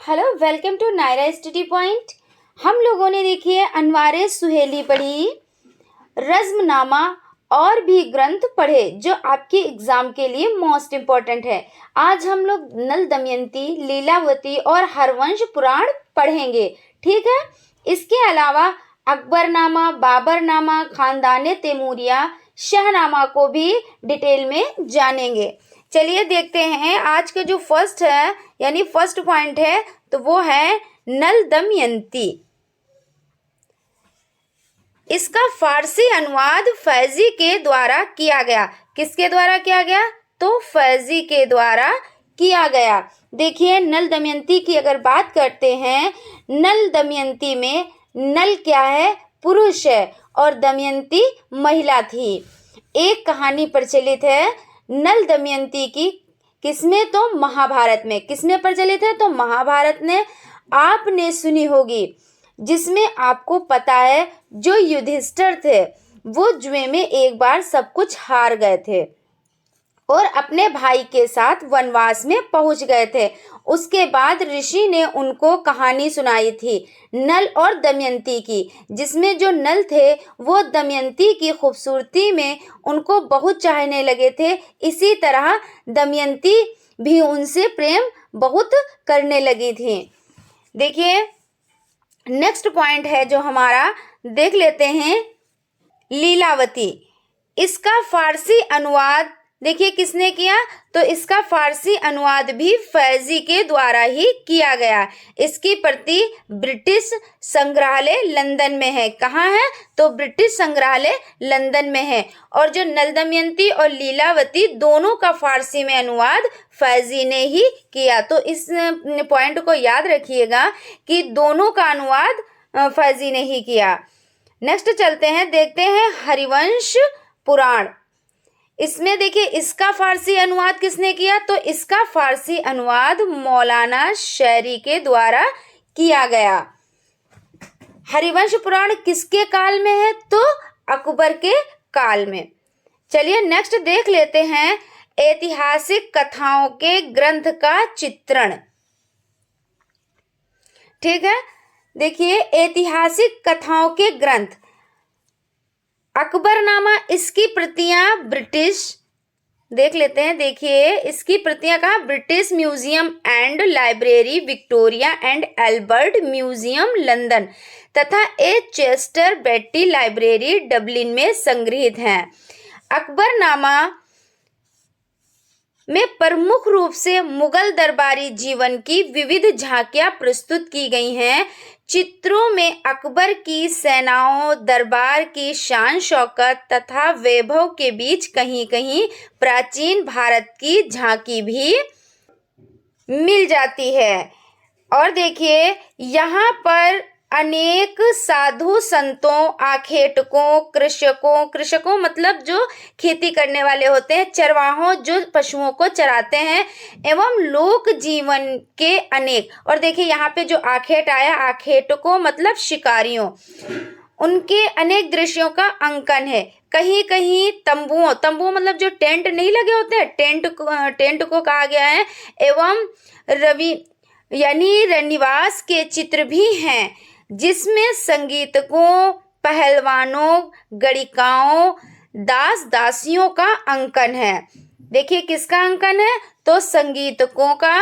Hello, welcome to Nayra study point. हम लोगों ने देखिए अनवारे सुहेली पढ़ी, रज़्मनामा और भी ग्रंथ पढ़े जो आपके एग्जाम के लिए मोस्ट इम्पोर्टेंट है। आज हम लोग नल दमयंती, लीलावती और हरवंश पुराण पढ़ेंगे, ठीक है। इसके अलावा अकबरनामा, बाबरनामा, खानदाने तैमूरिया, शाहनामा को भी डिटेल में जानेंगे। चलिए देखते हैं आज का जो फर्स्ट है यानी फर्स्ट पॉइंट है तो वो है नल दमयंती। इसका फारसी अनुवाद फैजी के द्वारा किया गया। किसके द्वारा किया गया? तो फैजी के द्वारा किया गया। देखिए नल दमयंती की अगर बात करते हैं, नल दमयंती में नल क्या है? पुरुष है और दमयंती महिला थी। एक कहानी प्रचलित है नल दमयंती की, किसमें? तो महाभारत में। किसमें प्रचलित है? तो महाभारत ने आपने सुनी होगी, जिसमें आपको पता है जो युधिष्ठिर थे वो जुए में एक बार सब कुछ हार गए थे और अपने भाई के साथ वनवास में पहुंच गए थे। उसके बाद ऋषि ने उनको कहानी सुनाई थी नल और दमयंती की, जिसमें जो नल थे वो दमयंती की खूबसूरती में उनको बहुत चाहने लगे थे। इसी तरह दमयंती भी उनसे प्रेम बहुत करने लगी थी। देखिए नेक्स्ट पॉइंट है जो हमारा, देख लेते हैं लीलावती। इसका फारसी अनुवाद देखिए किसने किया? तो इसका फारसी अनुवाद भी फैजी के द्वारा ही किया गया। इसकी प्रति ब्रिटिश संग्रहालय लंदन में है। कहाँ है? तो ब्रिटिश संग्रहालय लंदन में है। और जो नल दमयंती और लीलावती दोनों का फारसी में अनुवाद फैजी ने ही किया। तो इस पॉइंट को याद रखिएगा कि दोनों का अनुवाद फैजी ने ही किया। नेक्स्ट चलते हैं, देखते हैं हरिवंश पुराण। इसमें देखिए इसका फारसी अनुवाद किसने किया? तो इसका फारसी अनुवाद मौलाना शैरी के द्वारा किया गया। हरिवंश पुराण किसके काल में है? तो अकबर के काल में। चलिए नेक्स्ट देख लेते हैं ऐतिहासिक कथाओं के ग्रंथ का चित्रण, ठीक है। देखिए ऐतिहासिक कथाओं के ग्रंथ, अकबरनामा, इसकी प्रतियां ब्रिटिश, देख लेते हैं। देखिए इसकी प्रतियां कहाँ? British Museum and Library Victoria and Albert Museum London तथा A Chester Beatty Library Dublin में संग्रहित हैं। अकबरनामा में प्रमुख रूप से मुगल दरबारी जीवन की विविध झांकियां प्रस्तुत की गई हैं। चित्रों में अकबर की सेनाओं, दरबार की शान शौकत तथा वैभव के बीच कहीं कहीं प्राचीन भारत की झांकी भी मिल जाती है। और देखिए यहाँ पर अनेक साधु संतों, आखेटकों, कृषकों मतलब जो खेती करने वाले होते हैं, चरवाहों जो पशुओं को चराते हैं, एवं लोक जीवन के अनेक, और देखिए यहाँ पे जो आखेट आया, आखेटकों मतलब शिकारियों, उनके अनेक दृश्यों का अंकन है। कहीं कहीं तंबुओं मतलब जो टेंट नहीं लगे होते हैं, टेंट को कहा गया है। एवं रवि यानी रनिवास के चित्र भी हैं, जिसमें संगीतकों, पहलवानों, गणिकाओं, दास दासियों का अंकन है। देखिए किसका अंकन है? तो संगीतकों का,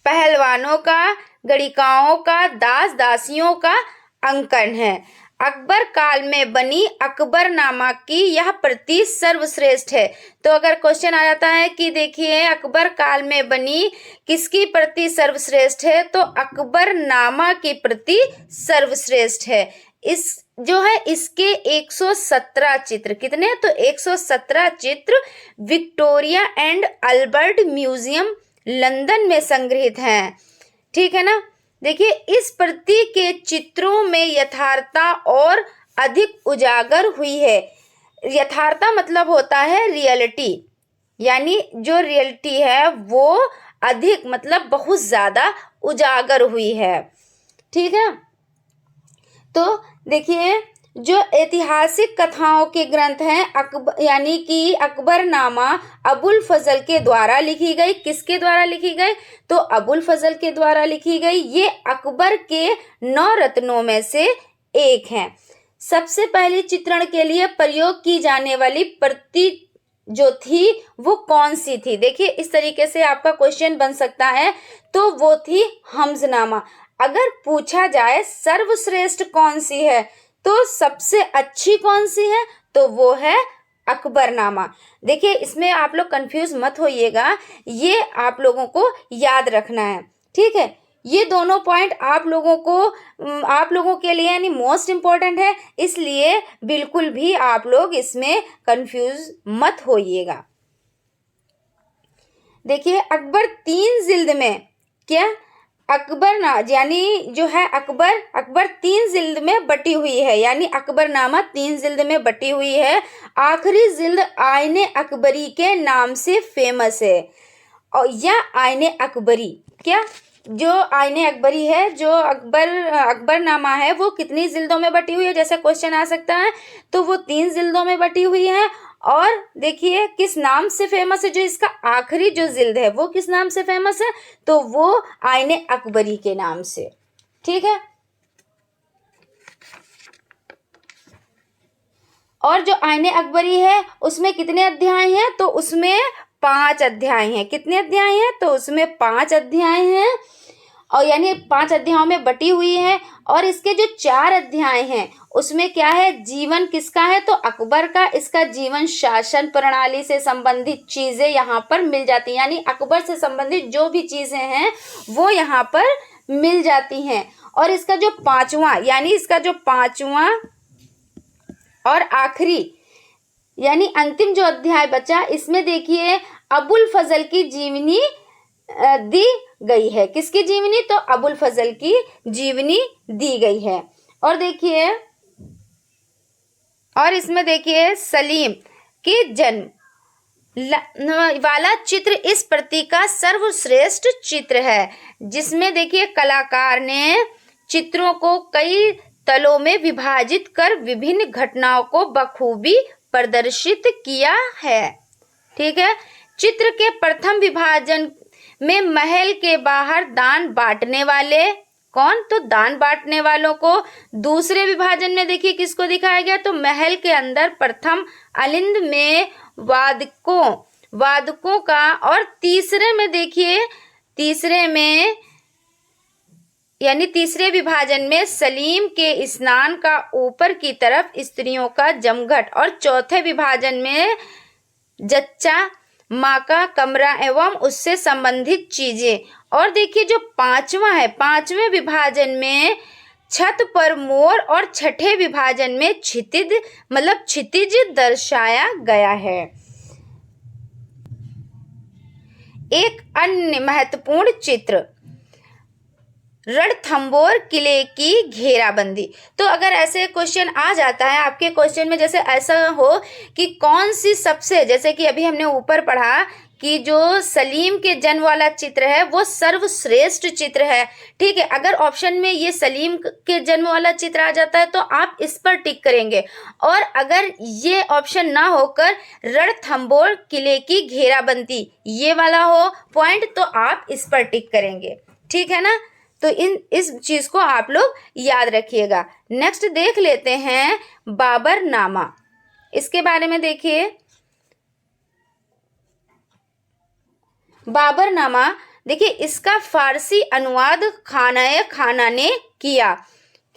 पहलवानों का, गणिकाओं का, दास दासियों का अंकन है। अकबर काल में बनी अकबरनामा की यह प्रति सर्वश्रेष्ठ है। तो अगर क्वेश्चन आ जाता है कि देखिए अकबर काल में बनी किसकी प्रति सर्वश्रेष्ठ है? तो अकबरनामा की प्रति सर्वश्रेष्ठ है। इस जो है इसके 117 चित्र, कितने? तो 117 चित्र Victoria and Albert museum London में संग्रहित हैं, ठीक है ना। देखिए इस प्रति के चित्रों में यथार्थता और अधिक उजागर हुई है। यथार्थता मतलब होता है रियलिटी, यानी जो रियलिटी है वो अधिक मतलब बहुत ज़्यादा उजागर हुई है, ठीक है। तो देखिए जो ऐतिहासिक कथाओं के ग्रंथ हैं यानी कि अकबरनामा अबुल फजल के द्वारा लिखी गई। किसके द्वारा लिखी गई? तो अबुल फजल के द्वारा लिखी गई। ये अकबर के 9 रत्नों में से एक है। सबसे पहले चित्रण के लिए प्रयोग की जाने वाली प्रति जो थी वो कौन सी थी? देखिए इस तरीके से आपका क्वेश्चन बन सकता है। तो वो थी हमजनामा। अगर पूछा जाए सर्वश्रेष्ठ कौन सी है तो सबसे अच्छी कौन सी है? तो वो है अकबरनामा। देखिए इसमें आप लोग कंफ्यूज मत होइएगा, ये आप लोगों को याद रखना है, ठीक है। ये दोनों पॉइंट आप लोगों के लिए यानी मोस्ट इम्पोर्टेंट है, इसलिए बिल्कुल भी आप लोग इसमें कंफ्यूज मत होइएगा। देखिए अकबर 3 जिल्द में क्या यानी जो है अकबर 3 जिल्द में बटी हुई है, यानी अकबरनामा 3 जिल्द में बटी हुई है। आखिरी जिल्द आईने अकबरी के नाम से फेमस है। और यह आईने अकबरी जो आईने अकबरी है, जो अकबरनामा है, वो कितनी जिल्दों में बटी हुई है? जैसे क्वेश्चन आ सकता है, तो वो 3 जिल्दों में बटी हुई है। और देखिए किस नाम से फेमस है? जो इसका आखिरी जो जिल्द है वो किस नाम से फेमस है? तो वो आईने अकबरी के नाम से, ठीक है। और जो आईने अकबरी है उसमें कितने अध्याय हैं? तो उसमें 5 अध्याय हैं। कितने अध्याय हैं? तो उसमें 5 अध्याय हैं, और यानी 5 अध्यायों में बटी हुई है। और इसके जो 4 अध्याय हैं उसमें क्या है? जीवन किसका है? तो अकबर का। इसका जीवन शासन प्रणाली से संबंधित चीजें यहाँ पर मिल जाती हैं, यानी अकबर से संबंधित जो भी चीजें हैं वो यहाँ पर मिल जाती हैं। और इसका जो 5वां और आखिरी यानी अंतिम जो अध्याय बचा, इसमें देखिए अबुल फजल की जीवनी दी गई है। किसकी जीवनी? तो अबुल फजल की जीवनी दी गई है। और देखिए इसमें देखिए सलीम के जन्म वाला चित्र इस प्रति का सर्वश्रेष्ठ चित्र है, जिसमें देखिए कलाकार ने चित्रों को कई तलों में विभाजित कर विभिन्न घटनाओं को बखूबी प्रदर्शित किया है, ठीक है। चित्र के प्रथम विभाजन में महल के बाहर दान बांटने वाले कौन? तो दान बांटने वालों को। दूसरे विभाजन में देखिए किसको दिखाया गया? तो महल के अंदर प्रथम अलिंद में वादकों का। और तीसरे में देखिए तीसरे विभाजन में सलीम के स्नान का ऊपर की तरफ स्त्रियों का जमघट। और चौथे विभाजन में जच्चा माँ का कमरा एवं उससे संबंधित चीजें। और देखिए जो 5वां है, 5वें विभाजन में छत पर मोर। और छठे विभाजन में क्षितिज दर्शाया गया है। एक अन्य महत्वपूर्ण चित्र रणथंभौर किले की घेराबंदी। तो अगर ऐसे क्वेश्चन आ जाता है आपके क्वेश्चन में, जैसे ऐसा हो कि कौन सी सबसे, जैसे कि अभी हमने ऊपर पढ़ा कि जो सलीम के जन्म वाला चित्र है वो सर्वश्रेष्ठ चित्र है, ठीक है। अगर ऑप्शन में ये सलीम के जन्म वाला चित्र आ जाता है तो आप इस पर टिक करेंगे। और अगर ये ऑप्शन ना होकर रणथंभौर किले की घेराबंदी ये वाला हो पॉइंट, तो आप इस पर टिक करेंगे, ठीक है ना। तो इस चीज को आप लोग याद रखिएगा। नेक्स्ट देख लेते हैं बाबरनामा। इसके बारे में देखिए बाबरनामा। देखिए इसका फारसी अनुवाद खानाए खाना ने किया।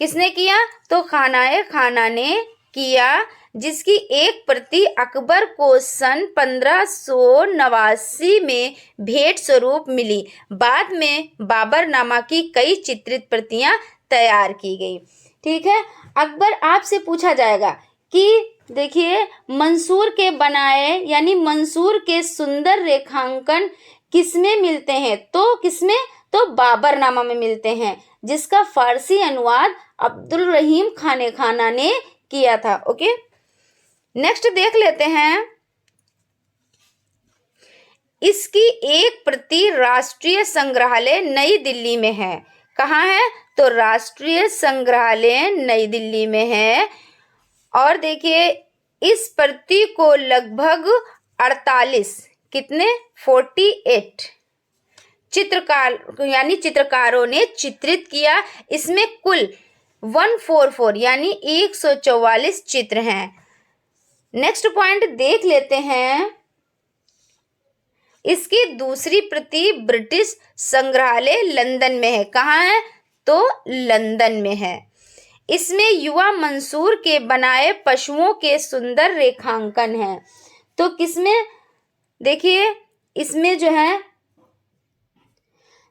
किसने किया? तो खानाए खाना ने किया, जिसकी एक प्रति अकबर को सन 1589 में भेंट स्वरूप मिली। बाद में बाबरनामा की कई चित्रित प्रतियां तैयार की गई, ठीक है। अकबर आपसे पूछा जाएगा कि देखिए मंसूर के बनाए यानी मंसूर के सुंदर रेखांकन किसमें मिलते हैं? तो किसमें? तो बाबरनामा में मिलते हैं, जिसका फारसी अनुवाद अब्दुल रहीम खाने खाना ने किया था। ओके, नेक्स्ट देख लेते हैं। इसकी एक प्रति राष्ट्रीय संग्रहालय नई दिल्ली में है। कहाँ है? तो राष्ट्रीय संग्रहालय नई दिल्ली में है। और देखिए इस प्रति को लगभग 48 कितने 48 चित्रकार यानी चित्रकारों ने चित्रित किया। इसमें कुल 144 यानी 144 चित्र हैं। नेक्स्ट पॉइंट देख लेते हैं। इसकी दूसरी प्रति ब्रिटिश संग्रहालय लंदन में है। कहाँ है? तो लंदन में है। इसमें युवा मंसूर के बनाए पशुओं के सुंदर रेखांकन हैं। तो किसमें? देखिए इसमें जो है,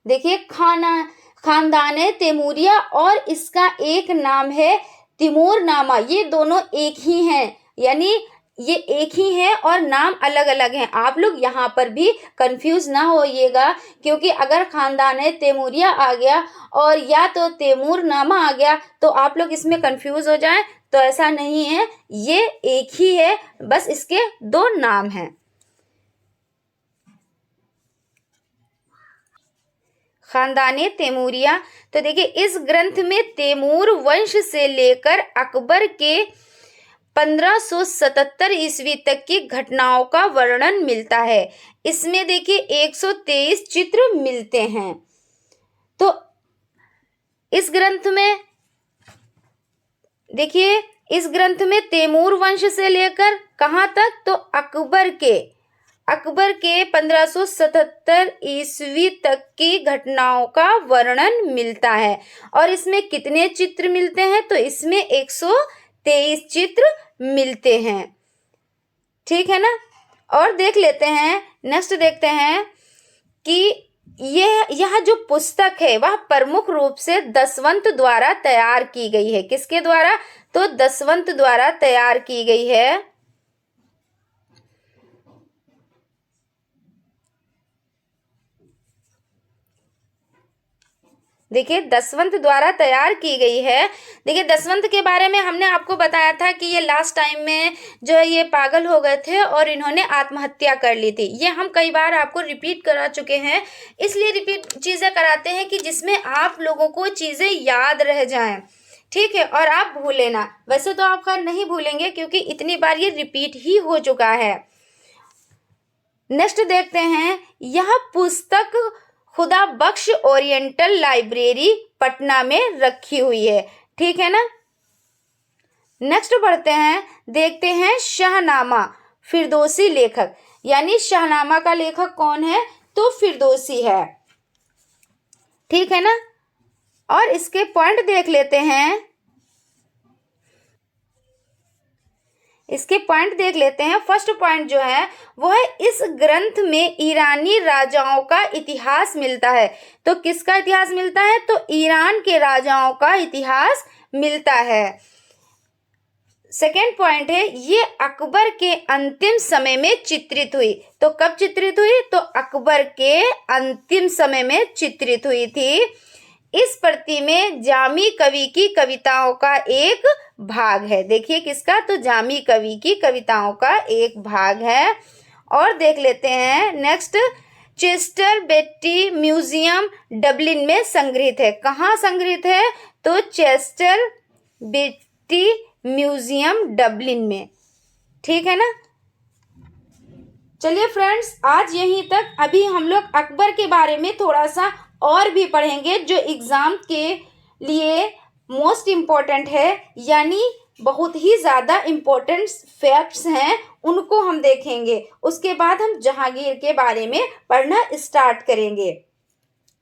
देखिए खानदाने तैमूरिया और इसका एक नाम है तिमूरनामा। ये दोनों एक ही हैं, यानी ये एक ही है और नाम अलग अलग हैं। आप लोग यहाँ पर भी कंफ्यूज ना होइएगा, क्योंकि अगर खानदाने तैमूरिया आ गया और या तो तैमूरनामा आ गया तो आप लोग इसमें कंफ्यूज हो जाएं, तो ऐसा नहीं है, ये एक ही है, बस इसके दो नाम हैं। खानदाने तैमूरिया। तो देखिए इस ग्रंथ में तैमूर वंश से लेकर अकबर के 1577 ईस्वी तक की घटनाओं का वर्णन मिलता है। इसमें देखिए 123 चित्र मिलते हैं। तो इस ग्रंथ में देखिए, इस ग्रंथ में तैमूर वंश से लेकर कहाँ तक? तो अकबर के 1577 ईस्वी तक की घटनाओं का वर्णन मिलता है। और इसमें कितने चित्र मिलते हैं? तो इसमें 123 चित्र मिलते हैं। ठीक है ना। और देख लेते हैं, नेक्स्ट देखते हैं कि यह जो पुस्तक है वह प्रमुख रूप से दसवंत द्वारा तैयार की गई है। किसके द्वारा? तो दसवंत द्वारा तैयार की गई है। देखिए दसवंत द्वारा तैयार की गई है। देखिए दसवंत के बारे में हमने आपको बताया था कि ये लास्ट टाइम में जो है ये पागल हो गए थे और इन्होंने आत्महत्या कर ली थी। ये हम कई बार आपको रिपीट करा चुके हैं, इसलिए रिपीट चीज़ें कराते हैं कि जिसमें आप लोगों को चीज़ें याद रह जाएं। ठीक है, और आप भूलें ना। वैसे तो आप खैर नहीं भूलेंगे क्योंकि इतनी बार ये रिपीट ही हो चुका है। नेक्स्ट देखते हैं, यह पुस्तक खुदा बख्श ओरिएंटल लाइब्रेरी पटना में रखी हुई है। ठीक है ना। नेक्स्ट बढ़ते हैं, देखते हैं शाहनामा फिरदौसी लेखक, यानी शाहनामा का लेखक कौन है? तो फिरदौसी है। ठीक है ना। और इसके पॉइंट देख लेते हैं, फर्स्ट पॉइंट जो है वो है इस ग्रंथ में ईरानी राजाओं का इतिहास मिलता है। तो किसका इतिहास मिलता है? तो ईरान के राजाओं का इतिहास मिलता है। सेकेंड पॉइंट है, ये अकबर के अंतिम समय में चित्रित हुई। तो कब चित्रित हुई? तो अकबर के अंतिम समय में चित्रित हुई थी। इस प्रति में जामी कवि की कविताओं का एक भाग है। देखिए किसका? तो जामी कवि की कविताओं का एक भाग है। और देख लेते हैं नेक्स्ट, चेस्टर बेट्टी म्यूजियम डबलिन में संग्रहित है। कहाँ संग्रहित है? तो चेस्टर बेट्टी म्यूजियम डबलिन में। ठीक है ना। चलिए फ्रेंड्स, आज यहीं तक। अभी हम लोग अकबर के बारे में थोड़ा सा और भी पढ़ेंगे, जो एग्ज़ाम के लिए मोस्ट इम्पॉर्टेंट है, यानी बहुत ही ज़्यादा इम्पोर्टेंट फैक्ट्स हैं, उनको हम देखेंगे। उसके बाद हम जहांगीर के बारे में पढ़ना स्टार्ट करेंगे।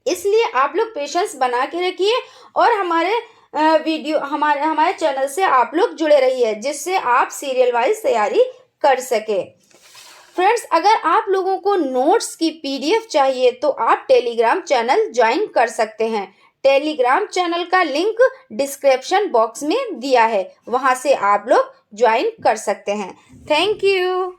इसलिए आप लोग पेशेंस बना के रखिए और हमारे हमारे चैनल से आप लोग जुड़े रहिए, जिससे आप सीरियल वाइज तैयारी कर सके। फ्रेंड्स, अगर आप लोगों को नोट्स की PDF चाहिए तो आप टेलीग्राम चैनल ज्वाइन कर सकते हैं। टेलीग्राम चैनल का लिंक डिस्क्रिप्शन बॉक्स में दिया है, वहां से आप लोग ज्वाइन कर सकते हैं। Thank you.